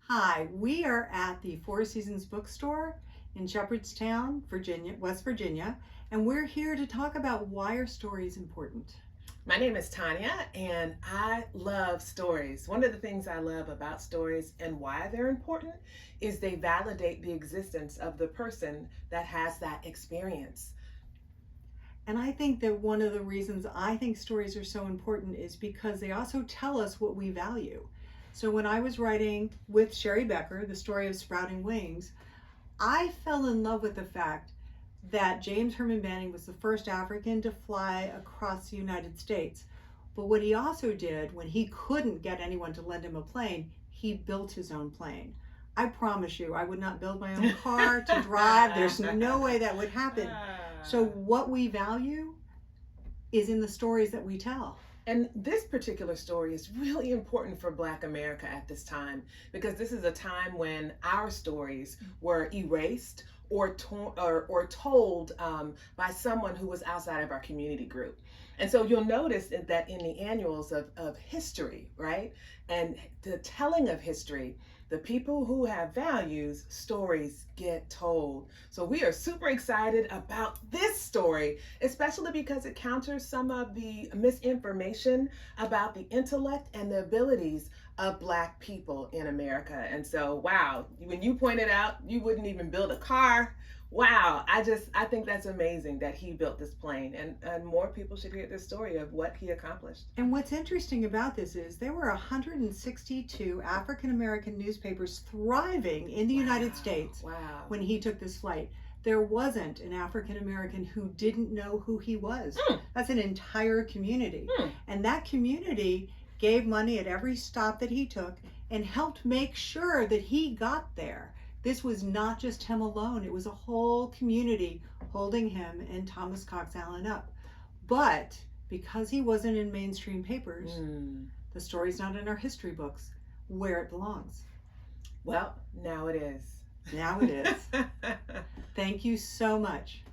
Hi, we are at the Four Seasons Bookstore in Shepherdstown, Virginia, West Virginia, and we're here to talk about why are stories important. My name is Tanya, and I love stories. One of the things I love about stories and why they're important is they validate the existence of the person that has that experience. And I think that one of the reasons I think stories are so important is because they also tell us what we value. So when I was writing with Sherry Becker, the story of Sprouting Wings, I fell in love with the fact that James Herman Manning was the first African to fly across the United States. But what he also did when he couldn't get anyone to lend him a plane, he built his own plane. I promise you, I would not build my own car to drive. There's no way that would happen. So, what we value is in the stories that we tell. And this particular story is really important for Black America at this time because this is a time when our stories were erased or told by someone who was outside of our community group. And so you'll notice that in the annuals of history, right? And the telling of history, the people who have values, stories get told. So we are super excited about this story, especially because it counters some of the misinformation about the intellect and the abilities of Black people in America. And so, wow, when you pointed out you wouldn't even build a car, wow, I think that's amazing that he built this plane, and more people should hear this story of what he accomplished. And what's interesting about this is there were 162 African American newspapers thriving in the United States Wow. when he took this flight. There wasn't an African American who didn't know who he was. That's an entire community. And that community gave money at every stop that he took and helped make sure that he got there. This was not just him alone, it was a whole community holding him and Thomas Cox Allen up. But because he wasn't in mainstream papers, the story's not in our history books where it belongs. Well, now it is. Now it is. Thank you so much.